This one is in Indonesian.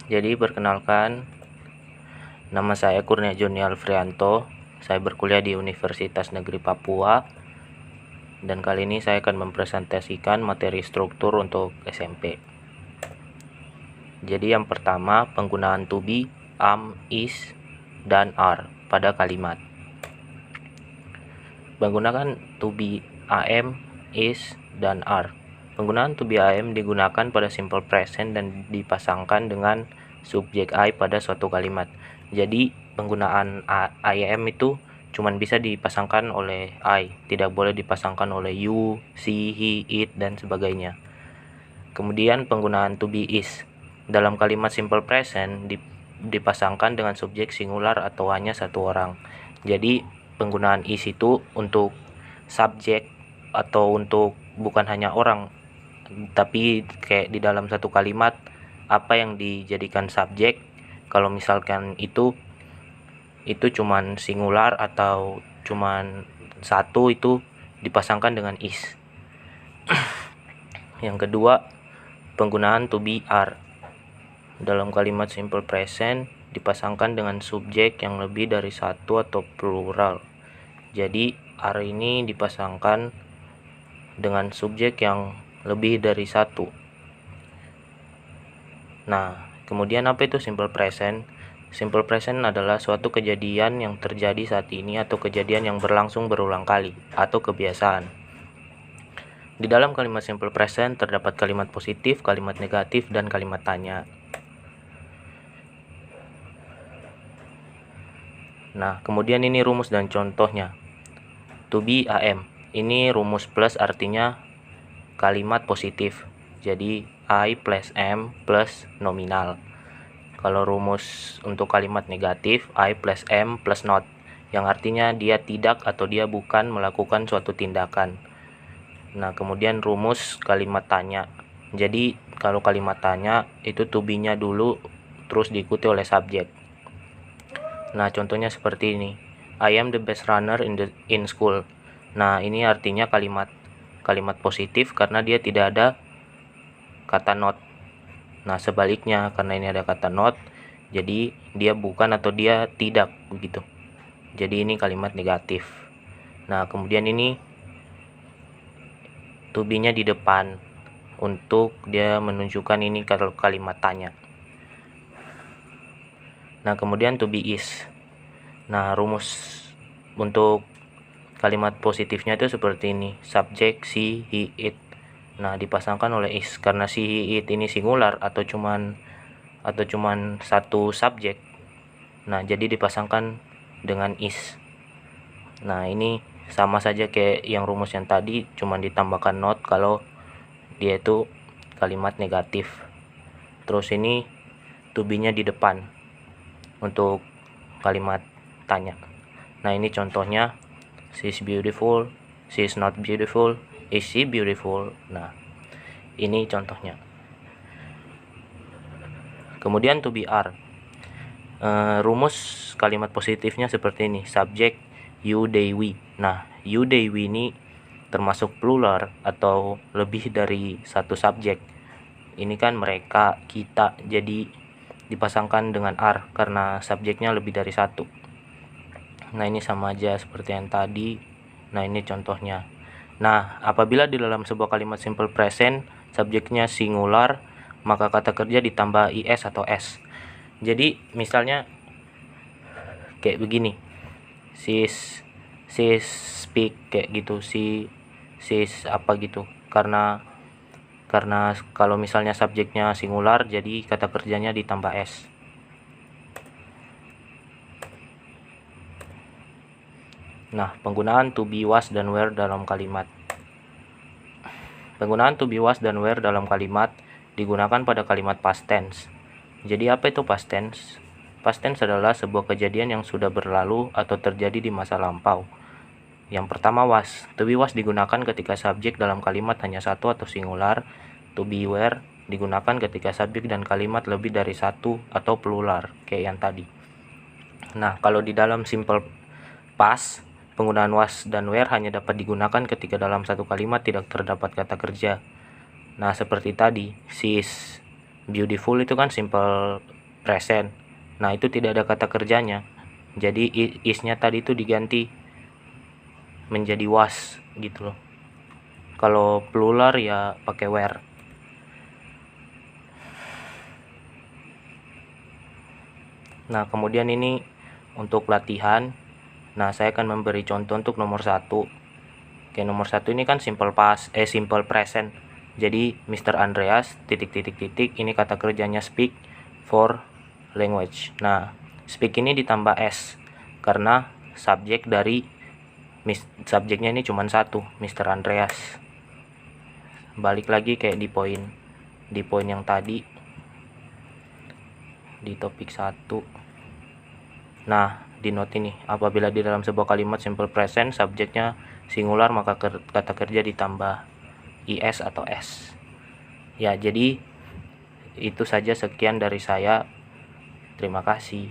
Jadi perkenalkan, nama saya Kurnia Joni Alfrianto. Saya berkuliah di Universitas Negeri Papua. Dan kali ini saya akan mempresentasikan materi struktur untuk SMP. Jadi yang pertama, penggunaan to be, am, is, dan are pada kalimat. Menggunakan to be, am, is, dan are. Penggunaan to be am digunakan pada simple present dan dipasangkan dengan subjek I pada suatu kalimat. Jadi penggunaan I am itu cuman bisa dipasangkan oleh I, tidak boleh dipasangkan oleh you, she, he, it, dan sebagainya. Kemudian penggunaan to be is dalam kalimat simple present dipasangkan dengan subjek singular atau hanya satu orang. Jadi penggunaan is itu untuk subjek atau untuk bukan hanya orang, tapi kayak di dalam satu kalimat apa yang dijadikan subjek, kalau misalkan itu cuman singular atau cuman satu, itu dipasangkan dengan is. Yang kedua, penggunaan to be are dalam kalimat simple present dipasangkan dengan subjek yang lebih dari satu atau plural. Jadi are ini dipasangkan dengan subjek yang lebih dari satu. Nah, kemudian apa itu simple present? Simple present adalah suatu kejadian yang terjadi saat ini atau kejadian yang berlangsung berulang kali atau kebiasaan. Di dalam kalimat simple present terdapat kalimat positif, kalimat negatif, dan kalimat tanya. Nah, kemudian ini rumus dan contohnya. To be am. Ini rumus plus, artinya kalimat positif. Jadi I plus am plus nominal. Kalau rumus untuk kalimat negatif, I plus am plus not, yang artinya dia tidak atau dia bukan melakukan suatu tindakan. Nah, kemudian rumus kalimat tanya. Jadi kalau kalimat tanya itu to be-nya dulu terus diikuti oleh subjek. Nah, contohnya seperti ini. I am the best runner in school. Nah, ini artinya kalimat positif karena dia tidak ada kata not. Nah, sebaliknya karena ini ada kata not, jadi dia bukan atau dia tidak begitu. Jadi ini kalimat negatif. Nah, kemudian ini to be-nya di depan untuk dia menunjukkan ini kalau kalimat tanya. Nah, kemudian to be is. Nah, rumus untuk kalimat positifnya itu seperti ini. Subjek she, he, it. Nah, dipasangkan oleh is karena she, he, it ini singular atau cuman satu subjek. Nah, jadi dipasangkan dengan is. Nah, ini sama saja kayak yang rumus yang tadi, cuman ditambahkan not kalau dia itu kalimat negatif. Terus ini to be-nya di depan untuk kalimat tanya. Nah, ini contohnya. She is beautiful, she is not beautiful, is she beautiful. Nah, ini contohnya. Kemudian to be are. Rumus kalimat positifnya seperti ini. Subjek you, they, we. Nah, you, they, we ini termasuk plural atau lebih dari satu subjek. Ini kan mereka, kita, jadi dipasangkan dengan are karena subjeknya lebih dari satu. Nah, ini sama aja seperti yang tadi. Nah, ini contohnya. Nah, apabila di dalam sebuah kalimat simple present subjeknya singular, maka kata kerja ditambah is atau s. Jadi misalnya kayak begini. She's speak kayak gitu. She's apa gitu. Karena kalau misalnya subjeknya singular, jadi kata kerjanya ditambah s. Nah, penggunaan to be, was, dan were dalam kalimat. Penggunaan to be, was, dan were dalam kalimat digunakan pada kalimat past tense. Jadi apa itu past tense? Past tense adalah sebuah kejadian yang sudah berlalu atau terjadi di masa lampau. Yang pertama was. To be was digunakan ketika subjek dalam kalimat hanya satu atau singular. To be were digunakan ketika subjek dan kalimat lebih dari satu atau plural, kayak yang tadi. Nah, kalau di dalam simple past, penggunaan was dan were hanya dapat digunakan ketika dalam satu kalimat tidak terdapat kata kerja. Nah, seperti tadi, she is beautiful itu kan simple present. Nah, itu tidak ada kata kerjanya. Jadi is-nya tadi itu diganti menjadi was gitu loh. Kalau plural ya pakai were. Nah, kemudian ini untuk latihan. Nah, saya akan memberi contoh untuk nomor 1. Oke, nomor 1 ini kan simple present. Jadi Mr. Andreas ini kata kerjanya speak for language. Nah, speak ini ditambah s karena subjeknya ini cuma satu, Mr. Andreas. Balik lagi kayak di poin yang tadi di topik 1. Nah, di note ini, apabila di dalam sebuah kalimat simple present subjeknya singular, maka kata kerja ditambah is atau s. Ya, jadi itu saja, sekian dari saya. Terima kasih.